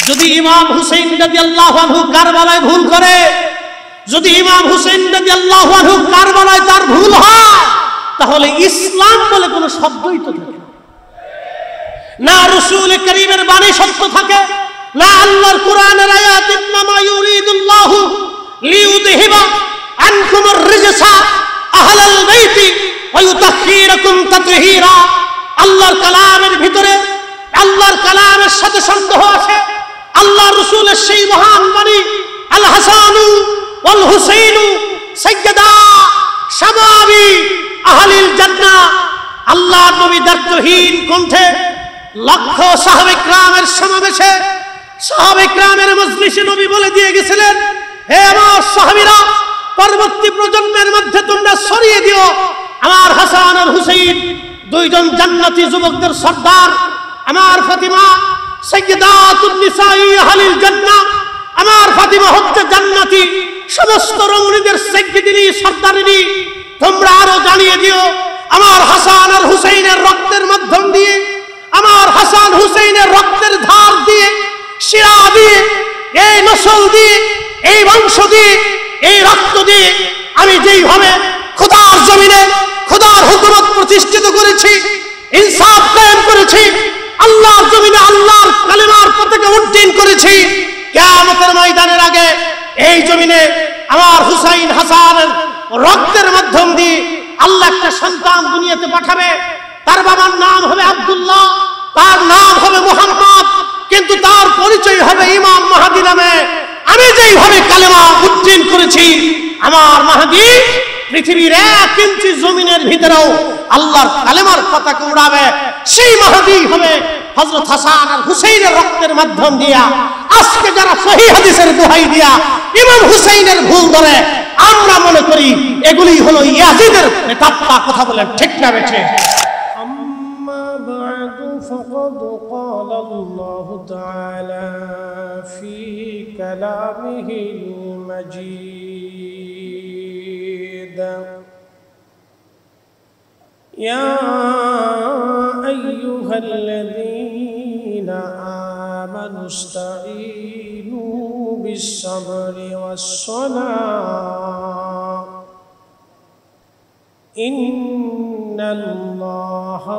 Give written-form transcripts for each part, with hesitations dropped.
যদি ইমাম হুসাইন রাদিয়াল্লাহু আনহু কারবালায় ভুল করে, যদি ইমাম হুসাইন রাদিয়াল্লাহু আনহু কারবালায় তার ভুল হয়, তাহলে ইসলাম বলে কোনো শব্দই তো থাকে না। রাসূল করিমের বাণী সত্য থাকে না, আল্লাহর কোরআনের আয়াত ইন্নামা ইউরিদুল্লাহু লিইউযহিবা আনকুমুর রিজসা আহলাল বাইতি ওয়া ইউতাহহিরাকুম তাতহীরা। আল্লাহর কালামের ভিতরে আল্লাহর কালামের সাথে সন্দেহ আছে। আল্লাহ রাসূলের সেই মহান বাণী আল হাসানু ওয়াল হুসাইনু সাইয়্যিদা শাবাবি আহলিল জান্নাহ। আল্লাহ নবী দায়িত্বহীন কণ্ঠে লক্ষ সাহাবে কিরামের সমাবেশে, সাহাবে কিরামের মজলিসে নবী বলে দিয়ে গেছিলেন, হে আমার সাহাবীরা, পরবর্তী প্রজন্মের মধ্যে তোমরা ছড়িয়ে দিও আমার হাসান আর হুসাইন দুইজন জান্নাতি যুবকদের সর্দার, আমার ফাতিমা সাইয়্যিদাতুন নিসাই আহলিল জান্নাহ, আমার ফাতিমা হচ্ছে জান্নাতি সমস্ত রমণীদের সাইয়্যিদিনী সর্দারিনী। তোমরা আরো জানিয়ে দিও আমার হাসান আর হুসাইনের রক্তের মাধ্যম দিয়ে, আমার হাসান হুসাইনের রক্তের ধার দিয়ে, শিরা দিয়ে, এই নসল দিয়ে, এই বংশ দিয়ে, এই রক্ত দিয়ে আমি যেইভাবে খোদার জমিনে খোদার হুকুমত প্রতিষ্ঠিত করেছি, ইনসাফ কায়েম করেছি, আল্লাহর জমিনে আল্লাহর কালেমার পতাকা উড্ডীন করেছি, কিয়ামতের ময়দানের আগে এই জমিনে আমার হুসাইন হাসানের রক্তের মাধ্যম দিয়ে আল্লাহ একটা সন্তান দুনিয়াতে পাঠাবে। তার বাবার নাম হবে আব্দুল্লাহ, তার নাম হবে মুহাম্মদ, কিন্তু তার পরিচয় হবে ইমাম মাহদী নামে। আমি যেইভাবে কালেমা উড্ডীন করেছি, আমার মাহদী পৃথিবীর 1 ইঞ্চি জমিনের ভিতরেও আল্লাহর কালেমার পতাকা উড়াবে। সেই মাহদী হবে হযরত হাসান আর হুসাইনের রক্তের মাধ্যম দিয়া। আজকে যারা সহিহ হাদিসের দোহাই দিয়া ইমাম হুসাইনের ভুল ধরে, আমরা মনে করি এগুলি হলো ইয়াজিদের নেতাত্তা। কথা বলেন ঠিক না বেঠে? আম্মা বা'দু ফাকাদ ক্বালা আল্লাহু তাআলা ফি কালামিহিল মাজিদ, ইয়া আইয়ুহাল্লাযীনা আমানু ইসতাঈনু বিস-সাবরি ওয়াস-সালাহ ইন্নাল্লাহা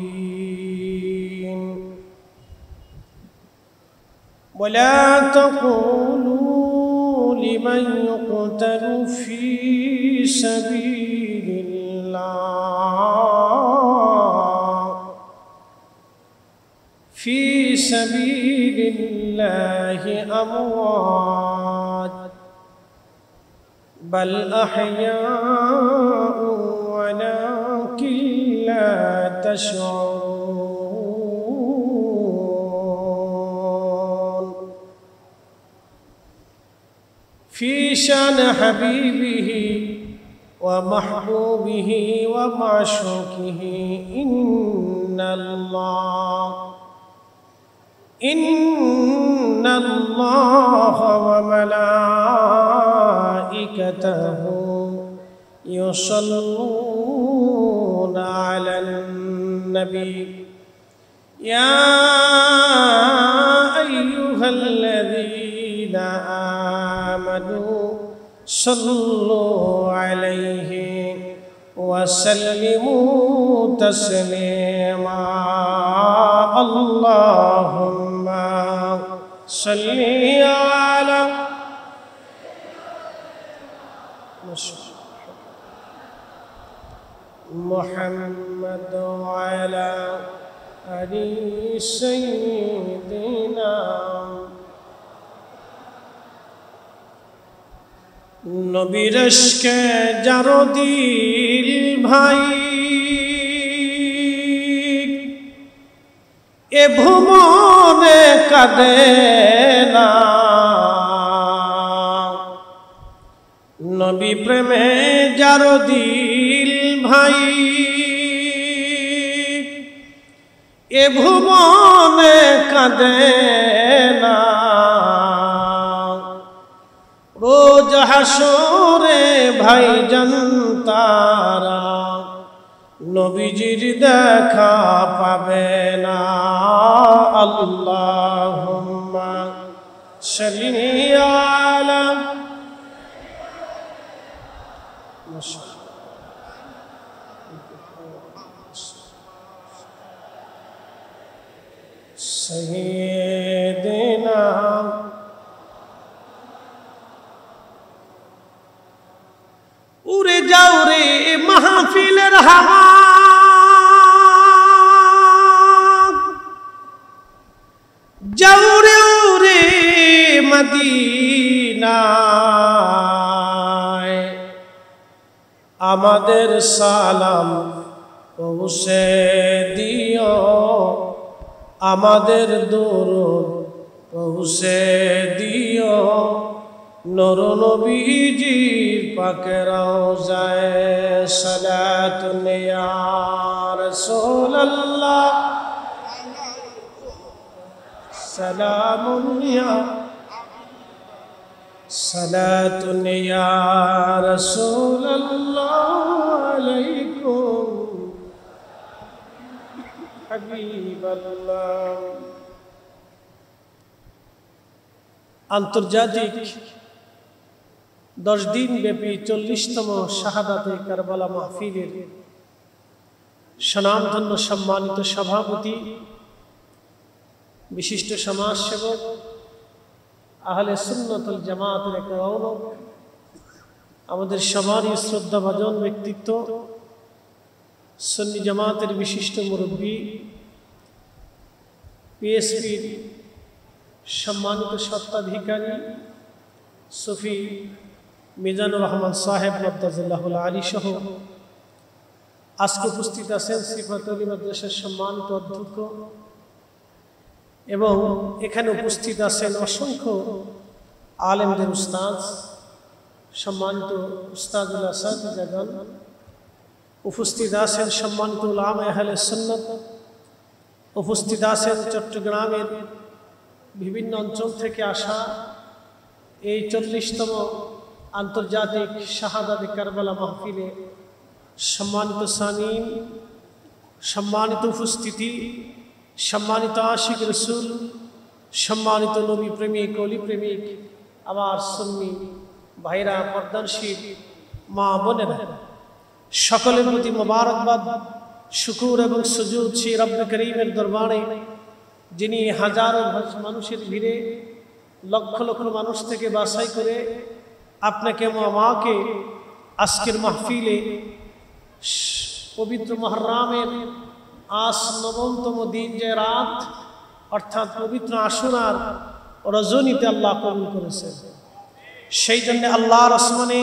মা'আস-সাবিরিন। ওয়ালা তাকুলু লিমান ইউকতালু ফী সাবিলিল্লাহি আমওয়াত বাল আহইয়াউ ওয়ালাকিন লা তাশউরুন। ফী শান হাবিবিহি ওয়া মাহবুবিহি ওয়া মাশুকিহি ইন্নাল্লাহা ওয়া মালাইকাতাহু ইউসাল্লুনা আলান নবী ইয়া আইয়ুহাল্লাযীনা আমানু সাল্লু আলাইহি ওয়া সাল্লিমু তাসলিমা। আল্লাহুম্মা সাল্লি আলা মুহাম্মাদ ওয়া আলা আলি সাইয়্যিদিনা। নবীর ইশকে যার দিল ভাই, এ ভুবনে কাঁদে না। নবী প্রেমে যার দিল ভাই, এ ভুবনে কাঁদে না। রোজ হাসরে ভাইজান তারা নবীজির দেখা পাবে না। صلي على سيدنا উড়ে যাও রে মাহফিলের হাওয়া, যাও রে উড়ে মদিনায়, আমাদের সালাম পৌঁছে দিও, আমাদের দরুদ পৌঁছে দিও, নূর নবীজির পাকে রওজায় সালাতুন ইয়া রাসূলুল্লাহ, সালামুন ইয়া সালাতুন ইয়া রাসূলুল্লাহ আলাইকুম হাবিবাল্লাহ। আন্তর্জাতিক 10 দিন ব্যাপী 40তম শাহাদাতে কারবালা মাহফিলের স্বনামধন্য সম্মানিত সভাপতি, বিশিষ্ট সমাজসেবক, আহলে সুন্নাতুল জামাতের এক রৌনক, আমাদের সবারই শ্রদ্ধাভাজন ব্যক্তিত্ব, সুন্নি জামাতের বিশিষ্ট মুরব্বী, পিএসপির সম্মানিত স্বত্বাধিকারী সুফি মিজানুর রহমান সাহেব মদ্দাজুল্লাহুল আলী সহ আজকে উপস্থিত আছেন সিফাতুল মাদ্রাসার সম্মানিত অধ্যক্ষ, এবং এখানে উপস্থিত আছেন অসংখ্য আলেমদের উস্তাদ, সম্মানিত উস্তাদুল আসাতিজাগণ, উপস্থিত আছেন সম্মানিত উলামা আহলে সুন্নাত, উপস্থিত আছেন চট্টগ্রামের বিভিন্ন অঞ্চল থেকে আসা এই 40তম আন্তর্জাতিক শাহাদাতে কারবালা মাহফিলে সম্মানিত সামিন, সম্মানিত উপস্থিতি, সম্মানিত আশিক রসুল, সম্মানিত নবী প্রেমিক, অলি প্রেমিক, আমার সুন্নি ভাইরা, পর্দানশীল মা বোনেরা, সকলের প্রতি মোবারকবাদ, শুকুর এবং সুজুদ সেই রব্বে করিমের দরবারে, যিনি হাজারো মানুষের ভিড়ে লক্ষ লক্ষ মানুষ থেকে বাছাই করে আপনাকে এবং আমাকে আজকের মাহফিলে পবিত্র মুহররমের আজ 9তম দিন যে রাত, অর্থাৎ পবিত্র আশুরার রজনীতে আল্লাহ কবুল করেছেন। সেই জন্য আল্লাহর আসমানে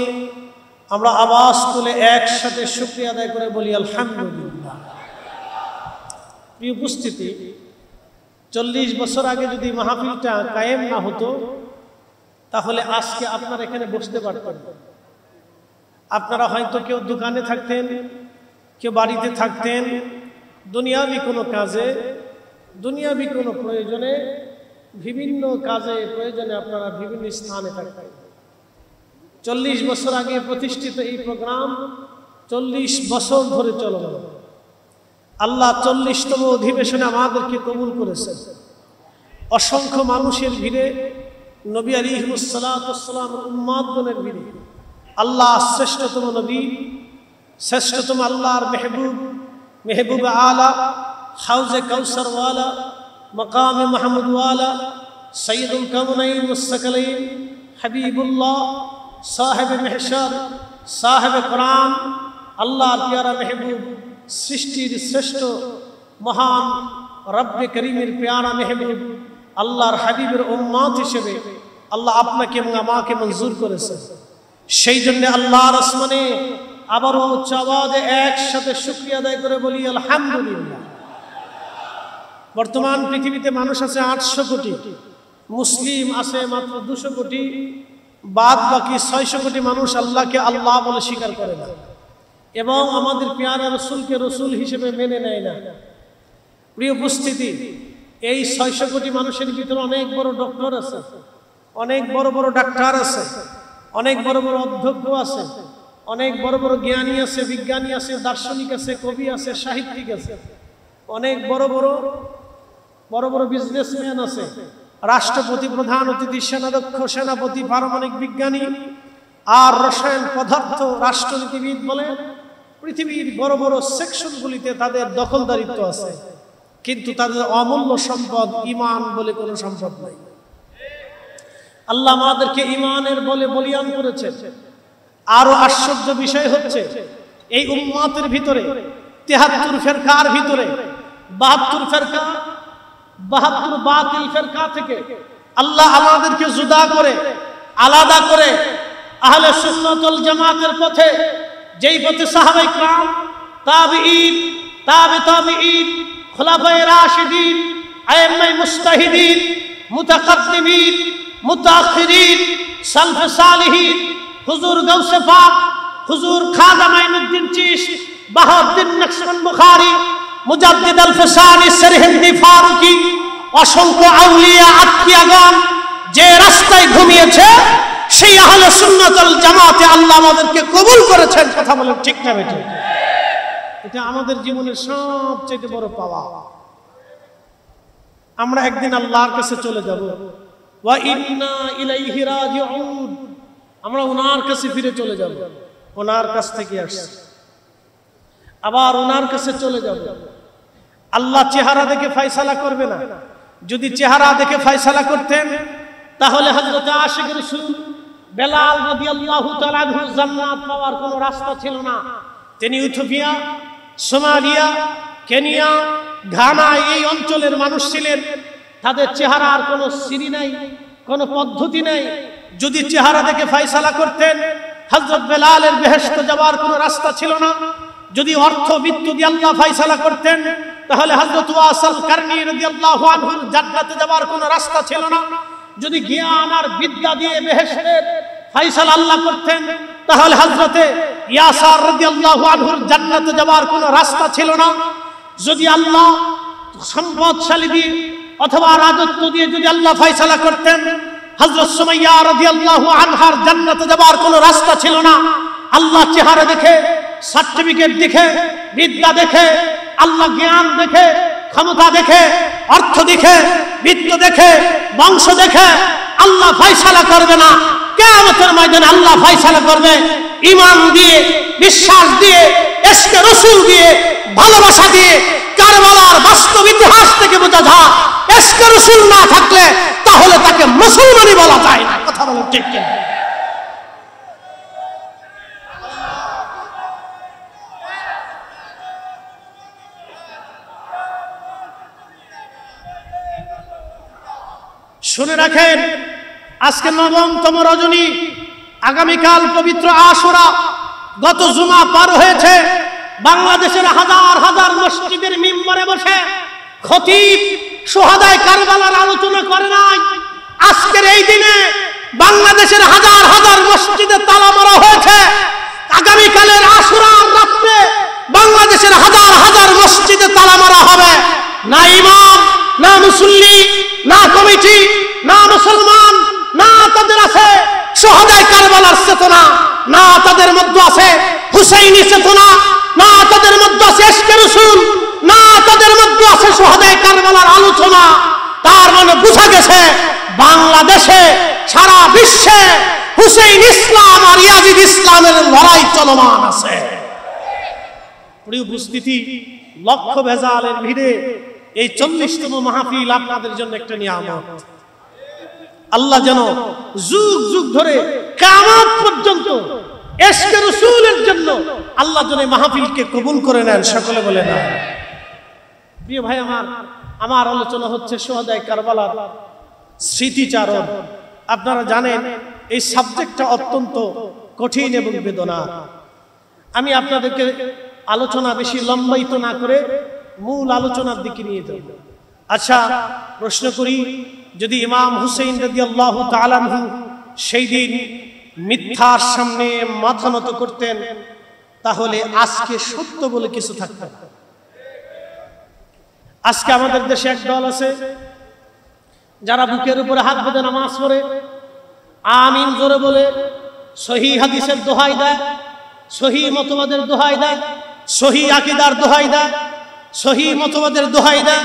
আমরা আওয়াজ তুলে একসাথে শুকরিয়া আদায় করে বলি আলহামদুলিল্লাহ। প্রিয় উপস্থিতি, 40 বছর আগে যদি মাহফিলটা কায়েম না হতো তাহলে আজকে আপনারা এখানে বসতে পারতেন। আপনারা হয়তো কেউ দোকানে থাকতেন, কেউ বাড়িতে থাকতেন, দুনিয়াবি কোনো কাজে, দুনিয়াবি কোনো প্রয়োজনে, বিভিন্ন কাজে প্রয়োজনে আপনারা বিভিন্ন স্থানে থাকতেন। 40 বছর আগে প্রতিষ্ঠিত এই প্রোগ্রাম 40 বছর ধরে চলমান। আল্লাহ 40তম অধিবেশনে আমাদেরকে কবুল করেছেন। অসংখ্য মানুষের ভিড়ে, নবী আলাইহিস সালাতু ওয়াস সালাম উম্মতগণের ভিড়ে আল্লাহ শ্রেষ্ঠতম নবী, শ্রেষ্ঠতম আল্লাহর মেহবুব, মেহবুব আলা, হাউজে কাউসার ওয়ালা, মাকামে মাহমুদ ওয়ালা, সৈয়দুল কাউনাইন ওয়াস সাকালাইন, হাবিবুল্লাহ, সাহেব মেহশার, সাহেব কোরআন, আল্লাহর প্যারা মেহবুব, সৃষ্টির শ্রেষ্ঠ মহান রব্বে করিমের প্যারা মেহবুব, আল্লাহর হাবিবের উম্মত হিসেবে আল্লাহ আপনাকে এবং আমাকে মঞ্জুর করেছেন। সেই জন্য আল্লাহর আসমানে আবারও উচ্চ আওয়াজে একসাথে শুকরিয়া আদায় করে বলি আলহামদুলিল্লাহ। বর্তমান পৃথিবীতে মানুষ আছে 800 কোটি, মুসলিম আছে মাত্র 200 কোটি, বাদ বাকি 600 কোটি মানুষ আল্লাহকে আল্লাহ বলে স্বীকার করে না এবং আমাদের প্যারা রসুলকে রসুল হিসেবে মেনে নেয় না। প্রিয় উপস্থিতি, এই 600 কোটি মানুষের ভিতরে অনেক বড় ডক্টর আছে, অনেক বড় বড় ডাক্তার আছে, অনেক বড় বড় অধ্যক্ষ আছে, অনেক বড় বড় জ্ঞানী আছে, বিজ্ঞানী আছে, দার্শনিক আছে, কবি আছে, সাহিত্যিক আছে, অনেক বড় বড় বিজনেসম্যান আছে, রাষ্ট্রপতি, প্রধান অতিথি, সেনাধ্যক্ষ, সেনাপতি, পারমাণবিক বিজ্ঞানী আর রসায়ন পদার্থ রাষ্ট্রনীতিবিদ বলে পৃথিবীর বড় বড় সেকশনগুলিতে তাদের দখলদারিত্ব আছে, কিন্তু তাদের অমূল্য সম্পদ ঈমান বলে কোনো সম্পদ নাই। আল্লাহ আমাদেরকে ঈমানের বলে বলিয়ান করেছেন। আরো আশ্চর্য বিষয় হচ্ছে এই উম্মতের ভিতরে ৭৩ ফেরকার ভিতরে ৭২ ফেরকা, ৭২ বাতিল ফেরকা থেকে আল্লাহ আমাদেরকে জুদা করে, আলাদা করে আহলে সুন্নাত ওয়াল জামাতের পথে, যেই পথে সাহাবায়ে কিরাম, তাবিঈন, তাবিঈন, খুলাফায়ে রাশিদিন, আইম্মায়ে মুজতাহিদিন, মুতাকাদ্দিমিন, মুতাআখিরিন, সালফে সালিহিন, হুজুর গাউসে পাক, হুজুর খাজা মাইনুদ্দিন চিশতি, বাহাউদ্দিন নকশবন্দ বুখারী, মুজাদ্দিদ আল ফসানি, সরহিন্দি ফারুকি, অসংখ্য আউলিয়া আতকিয়াগণ যে রাস্তায় ঘুমিয়েছে, সেই আহলে সুন্নাত ওয়াল জামাতে আল্লাহ আমাদেরকে কবুল করেছেন। কথা বলেন ঠিক না বেঠিক? এটা আমাদের জীবনের সবচেয়ে বড় পাওয়া। আমরা একদিন আল্লাহর কাছে চলে যাব। ওয়া ইন্না ইলাইহি রাজিউন, আমরা ওনার কাছে ফিরে চলে যাব। ওনার কাছ থেকে আসছি, আবার ওনার কাছে চলে যাব। আল্লাহ চেহারা দেখে ফয়সালা করবে না। যদি চেহারা দেখে ফয়সালা করতেন তাহলে হযরত আশিক রাসূল বেলাল রাদিয়াল্লাহু তাআলা আনহু জান্নাত পাওয়ার কোনো রাস্তা ছিল না। তিনি ইথিওপিয়া, সোমালিয়া, কেনিয়া, ঘানা এই অঞ্চলের মানুষ ছিলেন। তাদের চেহারার কোনো সিঁড়ি নাই, কোনো পদ্ধতি নাই। যদি চেহারা দেখে ফয়সালা করতেন, হযরত বেলালের বেহেশতে যাওয়ার কোনো রাস্তা ছিল না। যদি অর্থ বিত্ত দিয়ে আল্লাহ ফয়সালা করতেন তাহলে হযরত ওয়াসিল কারনী রাদিয়াল্লাহু আনহুর জান্নাতে যাওয়ার কোনো রাস্তা ছিল না। যদি জ্ঞান আর বিদ্যা দিয়ে বেহেশতের ফয়সালা আল্লাহ করতেন তাহলে হযরতে ইয়াসার রাদিয়াল্লাহু আনহুর জান্নাতে যাওয়ার কোনো রাস্তা ছিল না। যদি আল্লাহ সম্পদশালী দিয়ে অথবা রাজত্ব দিয়ে যদি আল্লাহ ফয়সালা করতেন, হযরত সুমাইয়া রাদিয়াল্লাহু আনহার জান্নাতে যাওয়ার কোনো রাস্তা ছিল না। আল্লাহ চেহারা দেখে, সার্টিফিকেট দেখে, বিদ্যা দেখে, আল্লাহ জ্ঞান দেখে, ক্ষমতা দেখে, অর্থ দেখে, বিত্ত দেখে, বংশ দেখে আল্লাহ ফয়সালা করবে না। কিয়ামতের ময়দানে আল্লাহ ফয়সালা করবে ঈমান দিয়ে, বিশ্বাস দিয়ে, ইশকে রাসূল দিয়ে, ভালোবাসা দিয়ে। কারবালার বাস্তব ইতিহাস থেকে বোঝা যায় ইশকে রাসূল না থাকলে তাহলে তাকে মুসলমানই বলা যায় না। কথা বলেন ঠিক কিনা? শুনে রাখেন, আজকে ৯তম রজনী, আগামীকাল পবিত্র আশুরা। গত জুমা পার হয়েছে। বাংলাদেশের হাজার হাজার মসজিদের মিম্বরে বসে খতিব শুহাদায়ে কারবালার আলোচনা করে নাই। আজকের এই দিনে বাংলাদেশের হাজার হাজার মসজিদে তালা মারা হয়েছে। আগামীকালের আশুরার রাত্রে বাংলাদেশের হাজার হাজার মসজিদে তালা মারা হবে। না ইমাম, না মুসল্লি, না কমিটি, না মুসলমান, না তাদের আছে শুহাদায়ে কারবালার চেতনা, না তাদের মধ্যে আছে হুসাইনি চেতনা, না তাদের মধ্যে আছে ইশকে রাসূল, না তাদের মধ্যে আছে শুহাদায়ে কারবালার আলোচনা। তার মানে বোঝা গেছে বাংলাদেশে, সারা বিশ্বে হুসাইন ইসলাম আর ইয়াজিদ ইসলামের লড়াই চলমান আছে। প্রিয় উপস্থিতি, লক্ষ ভেজালের ভিড়ে এই ৪০তম মাহফিল আপনাদের জন্য একটা নিয়ামত। আল্লাহ যেন যুগ যুগ ধরে কিয়ামত পর্যন্ত ইশকে রাসূলের জন্য আল্লাহ যেন এই মাহফিলকে কবুল করে নেন। সকলে বলে না। প্রিয় ভাই আমার আলোচনা হচ্ছে শুহাদায়ে কারবালার স্মৃতিচারণ। আপনারা জানেন এই সাবজেক্টটা অত্যন্ত কঠিন এবং বেদনা। আমি আপনাদেরকে আলোচনা বেশি লম্বায়িত না করে মূল আলোচনার দিকে নিয়ে যাব। আচ্ছা, প্রশ্ন করি, যদি ইমাম হুসাইন রাদিয়াল্লাহু তাআলা আনহু সেই দিন মিথ্যার সামনে মাথা নত করতেন তাহলে আজকে সত্য বলে কিছু থাকতো না। আজকে আমাদের দেশে এক দল আছে যারা বুকের উপরে হাত বেঁধে নামাজ পড়ে, আমিন জোরে বলে, সহিহ হাদিসের দোহাই দেয়, সহিহ মতবাদের দোহাই দেয়, সহিহ আকীদার দোহাই দেয়, সহিহ মতবাদের দোহাই দেয়,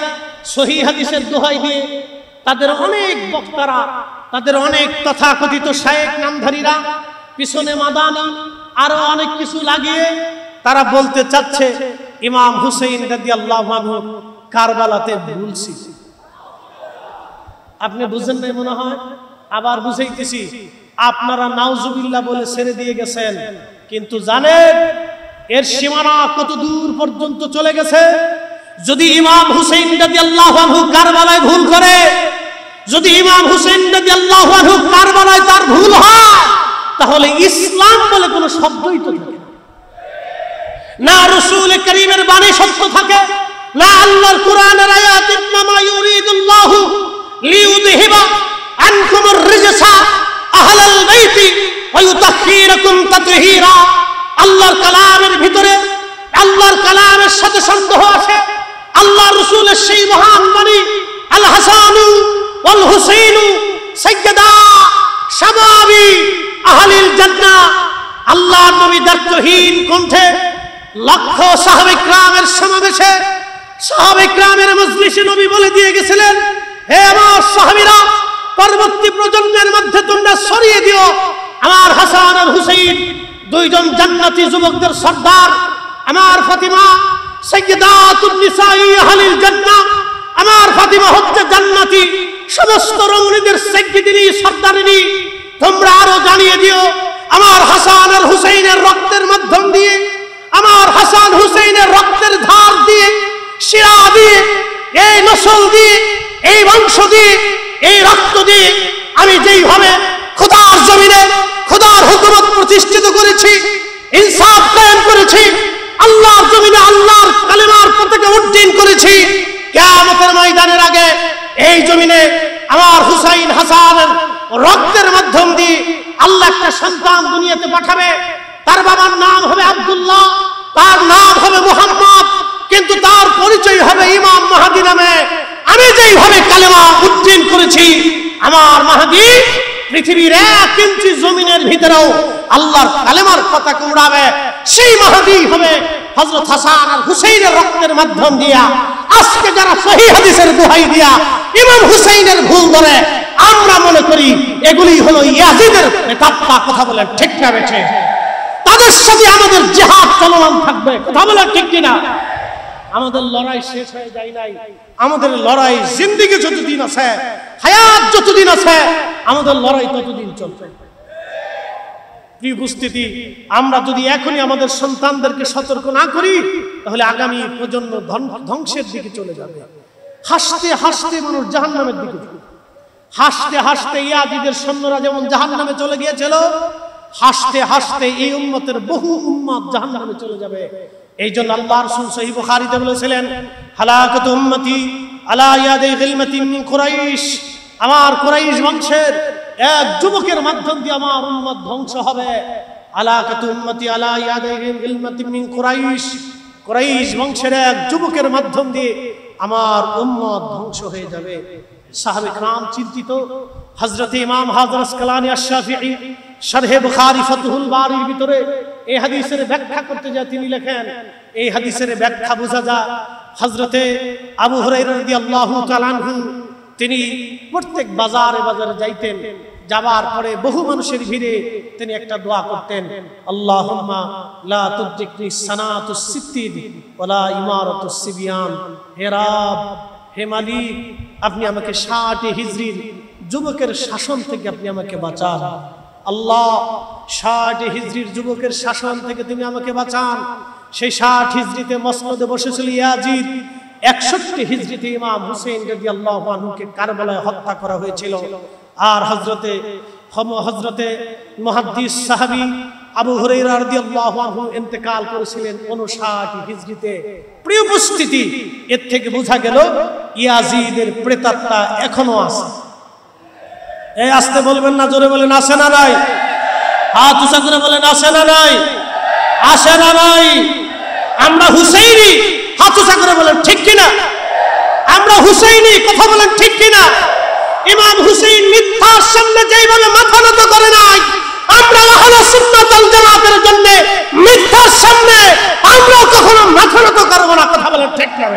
সহিহ হাদিসের দোহাই দিয়ে তাদের অনেক বক্তারা, তাদের অনেক তথাকথিত শায়েখ নামধারীরা, পিছনে মাদানি আরো অনেক কিছু লাগিয়ে তারা বলতে চাচ্ছে ইমাম হুসাইন রাদিয়াল্লাহু আনহু কারবালাতে ভুল ছিল। আপনি বুঝেন নাই মনে হয়, আবার বুঝাইতেছি। আপনারা নাউজুবিল্লাহ বলে ছেড়ে দিয়ে গেছেন, কিন্তু জানেন এর সীমানা কত দূর পর্যন্ত চলে গেছে। যদি ইমাম হুসাইন রাদিয়াল্লাহু আনহু কারবালায় ভুল করে, যদি ইমাম হুসাইন রাদিয়াল্লাহু আনহু কারবালায় তার ভুল হয়, তাহলে ইসলাম বলে কোনো শব্দই তো থাকে না। রাসূল কারীমের বাণী সত্য থাকে না, আল্লাহর কোরআনের আয়াত ইন্নামা ইউরিদুল্লাহু লিইউযহিবা আনকুমুর রিজসা আহলাল বাইতি ওয়া ইউতাহহিরাকুম তাতহীরা। আল্লাহর কালামের ভিতরে আল্লাহর কালামের সাথে সন্দেহ আছে। আল্লাহ রাসূলের সেই মহান বাণী আল হাসানু ওয়াল হুসাইনু সাইয়্যিদা শাবাবি আহলিল জান্নাহ। আল্লাহ নবী দায়িত্বহীন কণ্ঠে লক্ষ সাহাবে কিরামের সমাবেশে, সাহাবে কিরামের মজলিসে নবী বলে দিয়ে গেছিলেন, হে আমার সাহাবীরা, পরবর্তী প্রজন্মের মধ্যে তোমরা ছড়িয়ে দিও আমার হাসান আর হুসাইন দুইজন জান্নাতি যুবকদের সর্দার, আমার ফাতিমা সাইয়্যিদাতুন নিসাই আহলিল জান্নাহ, আমার ফাতিমা হচ্ছে জান্নাতি সমস্ত রমণীদের সাইয়্যিদিনী সর্দারিনী। তোমরা আরো জানিয়ে দিও আমার হাসান আর হুসাইনের রক্তের মাধ্যম দিয়ে, আমার হাসান হুসাইনের রক্তের ধার দিয়ে, শিরা দিয়ে, এই নসল দিয়ে, এই বংশ দিয়ে, এই রক্ত দিয়ে আমি যেইভাবে খোদার জমিনে খোদার হুকুমত প্রতিষ্ঠিত করেছি, ইনসাফ কায়েম করেছি, আল্লাহর জমিনে আল্লাহর কালেমার পতাকা উড্ডীন করেছি, কিয়ামতের ময়দানের আগে এই জমিনে আমার হুসাইন হাসানের রক্তের মাধ্যম দিয়ে আল্লাহ একটা সন্তান দুনিয়াতে পাঠাবে। তার বাবার নাম হবে আব্দুল্লাহ, তার নাম হবে মুহাম্মদ, কিন্তু তার পরিচয় হবে ইমাম মাহদী নামে। আমি যেইভাবে কালেমা উড্ডীন করেছি, আমার মাহদী পৃথিবীর 1 ইঞ্চি জমিনের ভিতরেও আল্লাহর কালেমার পতাকা উড়াবে। সেই মাহদী হবে হযরত হাসান আর হুসাইনের রক্তের মাধ্যম দিয়া। আজকে যারা সহিহ হাদিসের দোহাই দিয়া ইমাম হুসাইনের ভুল ধরে, আমরা মনে করি এগুলি হলো ইয়াজিদের প্রেতাত্মা। কথা বলেন ঠিক না বেঠে? তাদের সাথে আমাদের জিহাদ চলমান থাকবে। কথা বলেন ঠিক কিনা? আমাদের লড়াই শেষ হয়ে যায় নাই। আমাদের লড়াই জিন্দেগি যতদিন আছে, হায়াত যতদিন আছে, আমাদের লড়াই ততদিন চলবে। প্রিয় উপস্থিতি, আমরা যদি এখনই আমাদের সন্তানদেরকে সতর্ক না করি, তাহলে আগামী প্রজন্ম ধ্বংসের দিকে চলে যাবে। হাসতে হাসতে মানুষ জাহান্নামের দিকে, হাসতে হাসতে ইয়াজিদের সৈন্যরা যেমন জাহান্নামে চলে গিয়েছিল, হাসতে হাসতে এই উম্মতের বহু উম্মত জাহান্নামে চলে যাবে। এই জন্য আল্লাহ রাসূল সহিহ বুখারীতে বলেছিলেন, হালাকাতু উম্মতি আলা ইয়াদি গিলমাতিন মিন কুরাইশ। আমার কুরাইশ বংশের এক যুবকের মাধ্যম দিয়ে আমার উম্মত ধ্বংস হবে। হালাকাতু উম্মতি আলা ইয়াদি গিলমাতিন মিন কুরাইশ। কুরাইশ বংশের এক যুবকের মাধ্যম দিয়ে আমার উম্মত ধ্বংস হয়ে যাবে। সাহাবে کرام চিন্তিত। হযরত ইমাম হাজর আসকালানী আশ-শাফিঈ শরহে বুখারী ফাতহুল বারীর ভিতরে এই হাদিসের ব্যাখ্যা করতে যায় তিনি লেখেন, এই হাদিসের ব্যাখ্যা বোঝা যায় হযরতে আবু হুরায়রা রাদিয়াল্লাহু তাআলা আনহু তিনি প্রত্যেক বাজারে বাজারে যাইতেন, যাবার পরে বহু মানুষের ভিড়ে তিনি একটা দোয়া করতেন, আল্লাহুম্মা লা তুদরিকনি সানাতুস সিত্তিন ওয়ালা ইমারাতুস সিবিয়ান। হে রব, হে মালিক, আপনি আমাকে 60 হিজরির যুবকের শাসন থেকে আপনি আমাকে বাঁচান। আল্লাহ, 60 হিজরির যুবকের শাসন থেকে তুমি আমাকে বাঁচান। সেই 60 হিজরিতে মসনদে বসেছিল ইয়াজিদ, 61 হিজরিতে ইমাম হুসাইন রাদিয়াল্লাহু আনহুকে কারবালায় হত্যা করা হয়েছিল। আর হযরতে মুহাদ্দিস সাহাবী আবু হুরায়রা রাদিয়াল্লাহু আনহু ইন্তেকাল করেছিলেন 59 হিজরিতে। প্রিয় উপস্থিতি, এর থেকে বোঝা গেল ইয়াজিদের প্রেতাত্মা এখনো আছে। এই আস্তে বলবেন না, জোরে বলেন আছে না নাই? হাত উঁচা করে বলেন আছে না নাই? আছে না নাই? আমরা হুসাইনি, হাত উঁচা করে বলেন ঠিক কিনা? আমরা হুসাইনি, কথা বলেন ঠিক কিনা? ইমাম হুসাইন মিথ্যার সামনে যেইভাবে মাথা নত করে নাই, আমরা আহলে সুন্নাত ওয়াল জামাতের জন্য মিথ্যার সামনে আমরা কখনো মাথা নত করব না। কথা বলেন ঠিক না?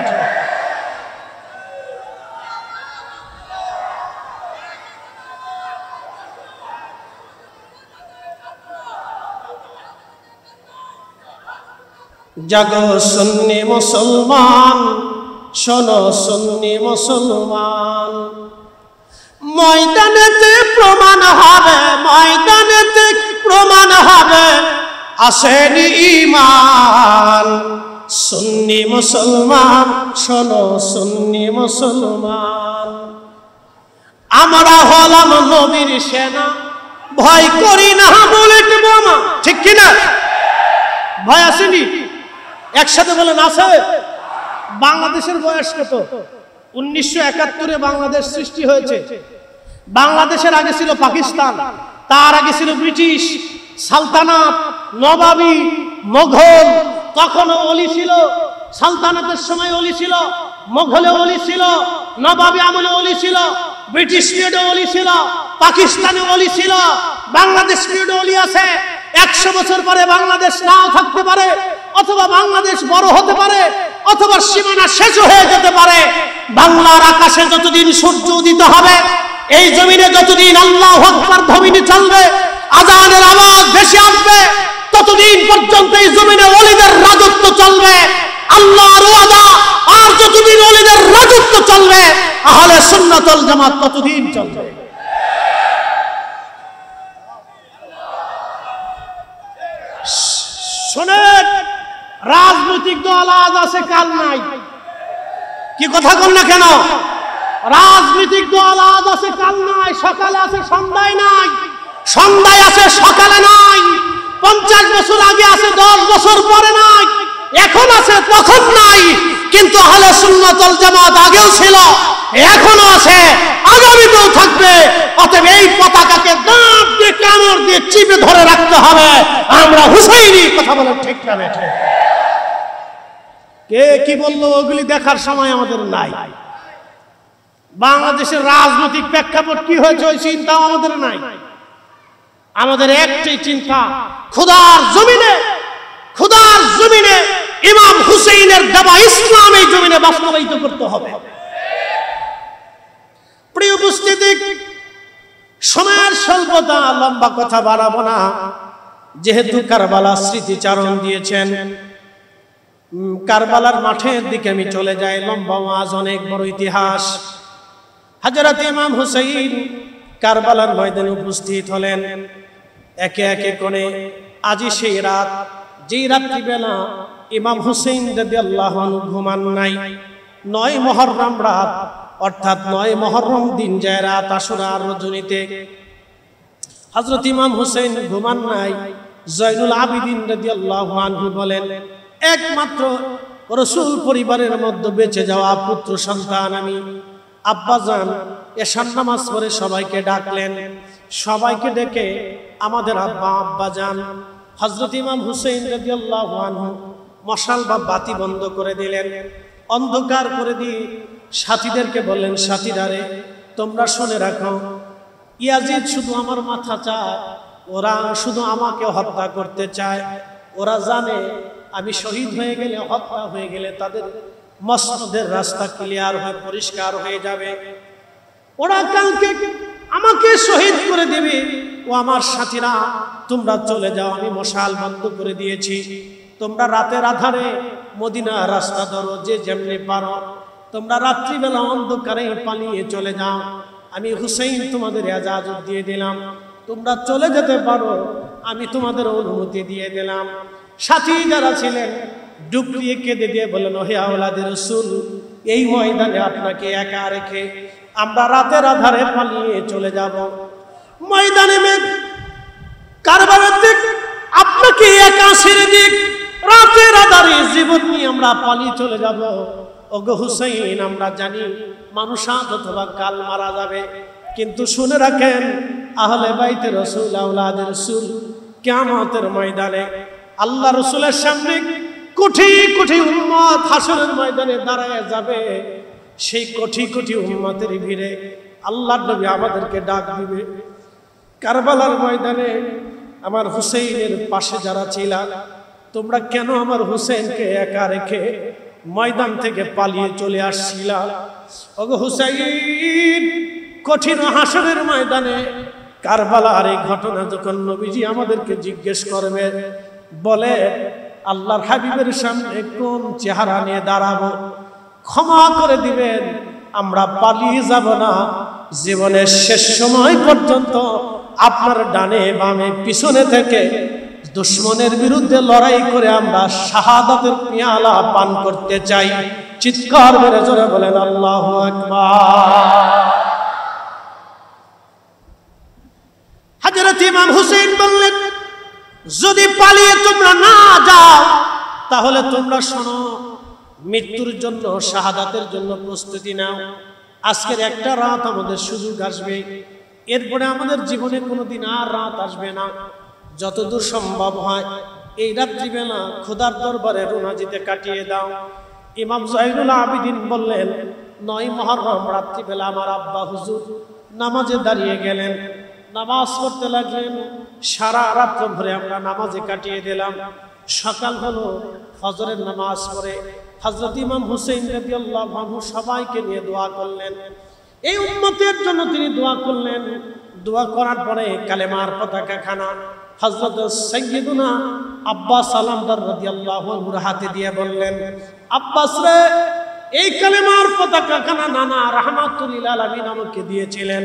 জাগো সুন্নি মুসলমান, শোনো সুন্নি মুসলমান, ময়দানেতে প্রমাণ হবে, ময়দানেতে প্রমাণ হবে আসেনি ঈমান। সুন্নি মুসলমান, শোনো সুন্নি মুসলমান, আমরা হলাম নবীর সেনা, ভয় করি না বুলেট বোমা। ঠিক কিনা? ভয় আসেনি? একসাথে বলেন আছে। বাংলাদেশের বয়স কত? 1971-এ বাংলাদেশ সৃষ্টি হয়েছে। বাংলাদেশের আগে ছিল পাকিস্তান, তার আগে ছিল ব্রিটিশ সালতানাত, নবাবী, মোঘল। তখনও অলি ছিল, সালতানাতের সময় অলি ছিল, মোঘলে অলি ছিল, নবাবী আমলে অলি ছিল, ব্রিটিশ পিরিয়ডে অলি ছিল, পাকিস্তানে অলি ছিল, বাংলাদেশ পিরিয়ডে অলি আছে। 100 বছর পরে বাংলাদেশ নাও থাকতে পারে, অথবা বাংলাদেশ বড় হতে পারে, অথবা সীমানা শেষ হয়ে যেতে পারে। বাংলার আকাশে যতদিন সূর্য উদিত হবে, এই জমিনে যতদিন আল্লাহু আকবার ধ্বনি চলবে, আযানের আওয়াজ ভেসে আসবে, ততদিন পর্যন্ত এই জমিনে ওলিদের রাজত্ব চলবে। আল্লাহর ওয়াদা, আর যতদিন ওলিদের রাজত্ব চলবে, আহলে সুন্নাত ওয়াল জামাত ততদিন চলবে। শোনেন, রাজনৈতিক দল আজ আছে কাল নাই। কি কথা বল না কেন? রাজনৈতিক দল আজ আছে কাল নাই, সকালে আছে সন্ধ্যায় নাই, সন্ধ্যায় আছে সকালে নাই, 50 বছর আগে আছে 10 বছর পরে নাই, এখন আছে তখন নাই। কিন্তু আহলে সুন্নাত ওয়াল জামাত আগেও ছিল, এখনো আছে, আগামীতেও থাকবে। অতএব এই পতাকাকে দাঁত দিয়ে কামড় দিয়ে চিপে ধরে রাখতে হবে। আমরা হুসাইনি। কথা বলেন ঠিক না বেঠিক? কে কি বললো ওগুলি দেখার সময় আমাদের নাই। বাংলাদেশের রাজনৈতিক প্রেক্ষাপট কি হয়েছে ওই চিন্তাও আমাদের নাই। আমাদের একটাই চিন্তা, খোদার জমিনে, খোদার জমিনে ইমাম হুসাইনের দেওয়া ইসলাম এই জমিনে বাস্তবায়িত করতে হবে। প্রিয় উপস্থিতি, সময়ের স্বল্পতা, লম্বা কথা বাড়াবো না। যেহেতু কারবালা স্মৃতিচারণ দিয়েছেন, কারবালার মাঠের দিকে আমি চলে যাই। লম্বা ওয়াজ, অনেক বড় ইতিহাস। হযরত ইমাম হুসাইন কারবালার ময়দানে উপস্থিত হলেন। একে একে করে আজি সেই রাত, যেই রাত্রিবেলা ইমাম হুসাইন রাদিয়াল্লাহু আনহু ঘুমান নাই। 9 মুহররম রাত, অর্থাৎ 9 মুহররম দিন যায় রাত, আশুরার রজনীতে হযরত ইমাম হুসাইন ঘুমান নাই। জয়নুল আবিদিন রাদিয়াল্লাহু আনহু বলেন, একমাত্র রাসূল পরিবারের মধ্যে বেঁচে যাওয়া পুত্র সন্তান আমি। আব্বাজান এশার নামাজ পড়ে সবাইকে ডাকলেন। সবাইকে ডেকে আমাদের আব্বাজান হযরত ইমাম হুসাইন রাদিয়াল্লাহু আনহু মশাল বা বাতি বন্ধ করে দিলেন, অন্ধকার করে দিয়ে সাথীদেরকে বললেন, সাথীরা রে, তোমরা শুনে রাখো, ইয়াজিদ শুধু আমার মাথা চায়, ওরা শুধু আমাকে হত্যা করতে চায়। ওরা জানে আমি শহীদ হয়ে গেলে, হত্যা হয়ে গেলে তাদের মসনদের রাস্তা ক্লিয়ার হয়ে পরিষ্কার হয়ে যাবে। ওরা কালকে আমাকে শহীদ করে দেবে। ও আমার সাথীরা, তোমরা চলে যাও, আমি মশাল বন্ধ করে দিয়েছি। তোমরা রাতের আধারে মদিনা রাস্তা ধরো, যে যেমনি পারো। তোমরা রাত্রিবেলা অন্ধকারে পালিয়ে চলে যাও। আমি হুসাইন তোমাদের ইজাজত দিয়ে দিলাম, তোমরা চলে যেতে পারো, আমি তোমাদের অনুমতি দিয়ে দিলাম। সাথী যারা ছিলেন ডুবলিয়ে কেঁদে দিয়ে বললেন, হে আওলাদে রাসূল, এই ময়দানে আপনাকে একা রেখে আমরা রাতের আধারে পালিয়ে চলে যাব। ময়দানে কারবালার দিক আপনাকে একা ছেড়ে দিক, রাতের আধারে জীবন নিয়ে আমরা পালিয়ে চলে যাব। ওগো হুসাইন, আমরা জানি মানুষ আজ অথবা কাল মারা যাবে, কিন্তু শুনে রাখেন, আহলে বাইতে রাসূল, আওলাদে রাসূল কিয়ামতের ময়দানে আল্লাহ রাসূলের সামনে কোটি কোটি উম্মত হাসরের ময়দানে দাঁড়ায় যাবে। সেই কোটি কোটি উম্মতের ভিড়ে আল্লাহর নবী আমাদেরকে ডাক দিবে, কারবালার ময়দানে আমার হুসাইনের পাশে যারা ছিলা, তোমরা কেন আমার হুসাইনকে একা রেখে ময়দান থেকে পালিয়ে চলে আসছিলা? ওগো হুসাইন, কঠিন হাসরের ময়দানে কারবালার এই ঘটনা যখন নবীজি আমাদেরকে জিজ্ঞেস করবে, বলে আল্লাহর হাবিবের সামনে কোন চেহারা নিয়ে দাঁড়াবো? ক্ষমা করে দিবেন, আমরা পালিয়ে যাব না। জীবনের শেষ সময় পর্যন্ত আপনার ডানে বামে পিছনে থেকে দুশ্মনের বিরুদ্ধে লড়াই করে আমরা শাহাদাতের পেয়ালা পান করতে চাই। চিৎকার করে জোরে বলেন আল্লাহু আকবার। হযরত ইমাম হুসাইন বললেন, যদি পালিয়ে তোমরা না যাও তাহলে তোমরা শোনো, মৃত্যুর জন্য শাহাদাতের জন্য প্রস্তুতি নাও। আজকের একটা রাত আমাদের সুযোগ আসবে, এরপরে আমাদের জীবনে কোনোদিন আর রাত আসবে না। যতদূর সম্ভব হয় এই রাত্রিবেলা খোদার দরবারে রুনাজিতে কাটিয়ে দাও। ইমাম জাইনুল আবিদিন বললেন, 9 মুহররম রাত্রিবেলা আমার আব্বা হুজুর নামাজে দাঁড়িয়ে গেলেন, নামাজ পড়তে লাগলেন। সারা রাত্র ভরে আমরা নামাজে কাটিয়ে দিলাম। সকাল হলো, ফজরের নামাজ পড়ে হযরত ইমাম হুসাইন রাদিয়াল্লাহু আনহু সবাইকে নিয়ে দোয়া করলেন। এই উম্মতের জন্য তিনি দোয়া করলেন। দোয়া করার পরে কালেমার পতাকা খানা হযরত সাইয়্যিদুনা আব্বাস আলামদার রাদিয়াল্লাহু আনহুর হাতে দিয়ে বললেন, আব্বাস রে, এই কালেমার পতাকা খানা নানা রাহমাতুল লিল আলামিন আমাকে দিয়েছিলেন।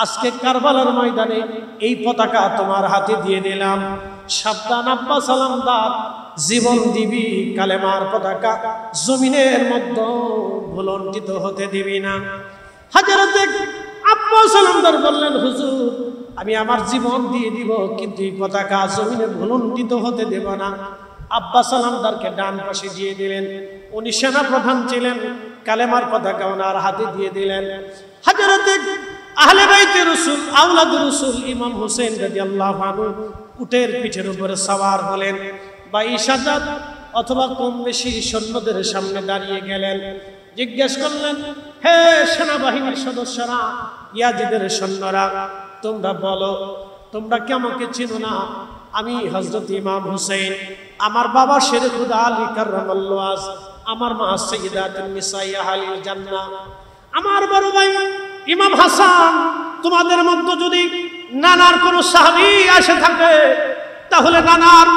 আজকে কারবালার ময়দানে এই পতাকা তোমার হাতে দিয়ে দিলাম। সাবধান আব্বাস আলামদার, জীবন দিবি, কালেমার পতাকা জমিনের মধ্যে ভুলণ্ঠিত হতে দিবি না। হযরত আব্বাস আলামদার বললেন, হুজুর আমি আমার জীবন দিয়ে দিব, কিন্তু এই পতাকা জমিনে ভুলণ্ঠিত হতে দেব না। আব্বাস আলামদারকে ডান পাশে দিয়ে দিলেন। উনি সেনা প্রধান ছিলেন, কালেমার পতাকা ওনার হাতে দিয়ে দিলেন। হযরত আহলে বাইতে রাসূল, আওলাদুর রাসূল ইমাম হুসাইন রাদিয়াল্লাহু আনহু উটের পিঠের উপরে সওয়ার হলেন। 22,000 অথবা কম বেশি সৈন্যদের সামনে দাঁড়িয়ে গেলেন। জিজ্ঞেস করলেন, হে সেনাবাহিনীর সদস্যরা, ইয়াজিদের সৈন্যরা, তোমরা বলো, তোমরা কি আমাকে চিনো না? আমি হযরত ইমাম হুসাইন, আমার বাবা শেরে খুদা আলী কাররামাল্লাহু ওয়াজ, আমার মা সাইয়্যিদাতুন নিসাই আহলিল জান্নাহ, আমার বড় ভাই ইমাম হাসান। তোমাদের মধ্যে যদি নানার কোনো সাহাবী আসে থাকে, তাহলে নানার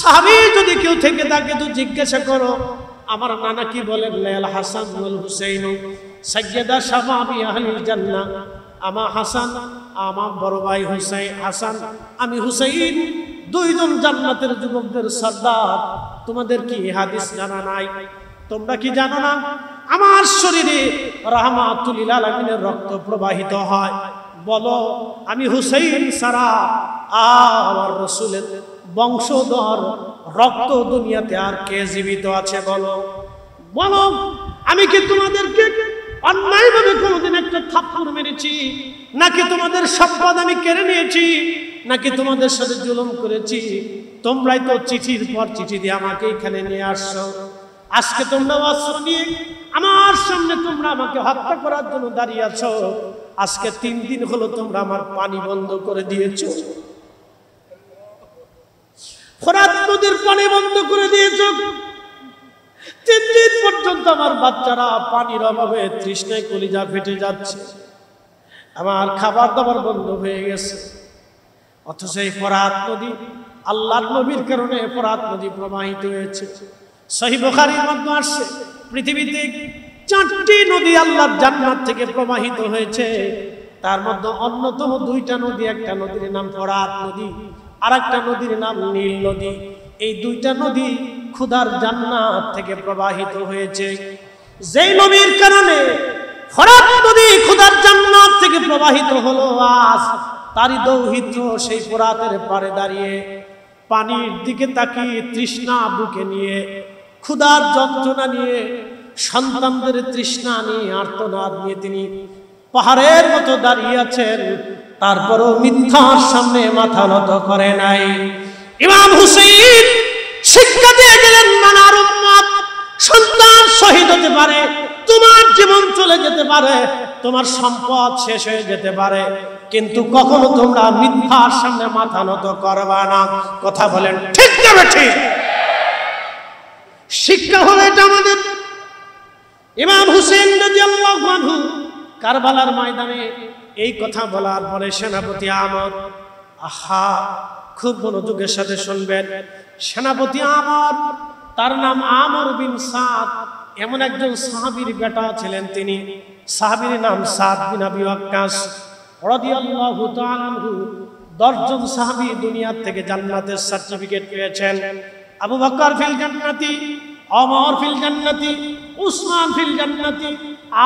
সাহাবী যদি কেউ থেকে থাকে তো জিজ্ঞাসা করো, আমার নানা কি বলেন? লাল হাসান ওয়াল হুসাইন সাইয়্যিদা শাবাবি আহলিল জান্নাহ। আমার হাসান, আমার বড় ভাই হুসাইন, হাসান আমি হুসাইন, দুইজন জান্নাতের যুবকদের সর্দার। তোমাদের কি হাদিস জানা নাই? তোমরা কি জানো না আমার শরীরে রাহমাতুল লিল আলামিনের রক্ত প্রবাহিত হয়? বলো, আমি হুসাইন সারা আমার রাসূলের বংশধর রক্ত দুনিয়াতে আর কে জীবিত আছে? বলো বলো, আমি কি তোমাদেরকে অন্যায়ভাবে কোনোদিন একটা থাপ্পড় মেরেছি? নাকি তোমাদের সম্পদ আমি কেড়ে নিয়েছি? নাকি তোমাদের সাথে জুলুম করেছি? তোমরাই তো চিঠির পর চিঠি দিয়ে আমাকে এখানে নিয়ে আসছো। আজকে তোমরা অস্ত্র নিয়ে আমার সামনে তোমরা আমাকে হত্যা করার জন্য দাঁড়িয়ে আছো। আজকে 3 দিন হলো তোমরা আমার পানি বন্ধ করে দিয়েছো, ফোরাত নদীর পানি বন্ধ করে দিয়েছো। 3 দিন পর্যন্ত আমার বাচ্চারা পানির অভাবে তৃষ্ণায় কলিজা ফেটে যাচ্ছে, আমার খাবার দাবার বন্ধ হয়ে গেছে। অথচ এই ফোরাত নদী, আল্লাহর নবীর কারণে ফোরাত নদী প্রবাহিত হয়েছে। সহিহ বুখারীর মধ্যে আসছে, পৃথিবীতে 4টি নদী আল্লাহর জান্নাত থেকে প্রবাহিত হয়েছে। তার মধ্যে অন্যতম 2টা নদী, একটা নদীর নাম ফোরাত নদী, আর একটা নদীর নাম নীল নদী। এই 2টা নদী খোদার জান্নাত থেকে প্রবাহিত হয়েছে। যেই নবীর কারণে ফোরাত নদী খোদার জান্নাত থেকে প্রবাহিত হলো, আজ তারই দৌহিত্র সেই ফোরাতের পাড়ে দাঁড়িয়ে পানির দিকে তাকিয়ে তৃষ্ণা বুকে নিয়ে, ক্ষুধার যন্ত্রণা নিয়ে, সন্তানদের তৃষ্ণা নিয়ে, আর্তনাদ নিয়ে তিনি পাহাড়ের মতো দাঁড়িয়ে আছেন। তারপরও মিথ্যার সামনে মাথা নত করে নাই। ইমাম হুসাইন শিক্ষা দিয়ে গেলেন, নানার উম্মত, সন্তান শহীদ হতে পারে, তোমার জীবন চলে যেতে পারে, তোমার সম্পদ শেষ হয়ে যেতে পারে, কিন্তু কখনো তোমরা মিথ্যার সামনে মাথা নত করবা না। কথা বলেন ঠিক না ঠিক? শিক্ষা হলো এটা আমাদের। ইমাম হুসাইন রাদিয়াল্লাহু আনহু কারবালার ময়দানে এই কথা বলার পরে সেনাপতি আমর, আহা খুব মনোযোগের সাথে শুনবেন। সেনাপতি আমর, তার নাম আমর বিন সাদ, এমন একজন সাহাবীর বেটা ছিলেন তিনি। সাহাবীর নাম সাদ বিন আবি ওয়াক্কাস রাদিয়াল্লাহু তাআলা আনহু। 10 জন সাহাবী দুনিয়ার থেকে জান্নাতের সার্টিফিকেট পেয়েছেন। আবু বকর ফিল জান্নাতি, ওমর ফিল জান্নাতি, উসমান ফিল জান্নাতি,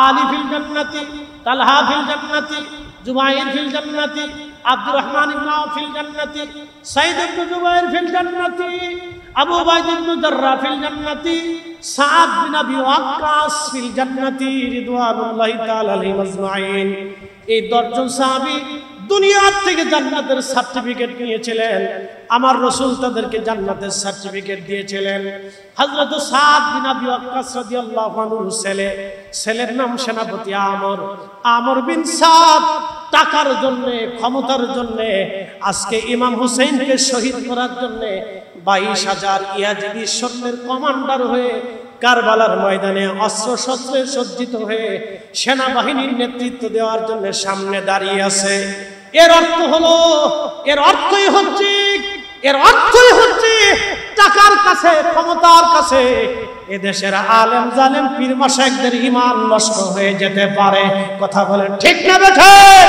আলী ফিল জান্নাতি, তালহা ফিল জান্নাতি, জুবাইর ফিল জান্নাতি, আব্দুর রহমান ইবনে আওফ ফিল জান্নাতি, সাইদ ইবনে জুবাইর ফিল জান্নাতি, আবু উবাইদা ইবনে জাররাহ ফিল জান্নাতি, সাদ বিন আবি ওয়াক্কাস ফিল জান্নাতি রিদওয়ানুল্লাহি তাআলা আলাইহিম আজমাইন। এই 10 জন সাহাবী দুনিয়ার থেকে জান্নাতের সার্টিফিকেট নিয়েছিলেন। আমার রাসূল তাদেরকে জান্নাতের সার্টিফিকেট দিয়েছিলেন। হযরত সাদ বিন আবি ওয়াক্কাস রাদিয়াল্লাহু আনহু ছেলের নাম সেনাপতি আমর। আমর বিন সাদ টাকার জন্য, ক্ষমতার জন্য আজকে ইমাম হুসাইনকে শহীদ করার জন্য 22,000 ইয়াজিদি সৈন্যের কমান্ডার হয়ে কারবালার ময়দানে অস্ত্র শস্ত্রে সজ্জিত হয়ে সেনাবাহিনীর নেতৃত্ব দেওয়ার জন্য সামনে দাঁড়িয়ে আছে। এর অর্থই হচ্ছে টাকার কাছে, ক্ষমতার কাছে এদেশের আলেম জালেম পীর মাশায়েখদের ঈমান নষ্ট হয়ে যেতে পারে। কথা বলেন ঠিক না বেঠিক?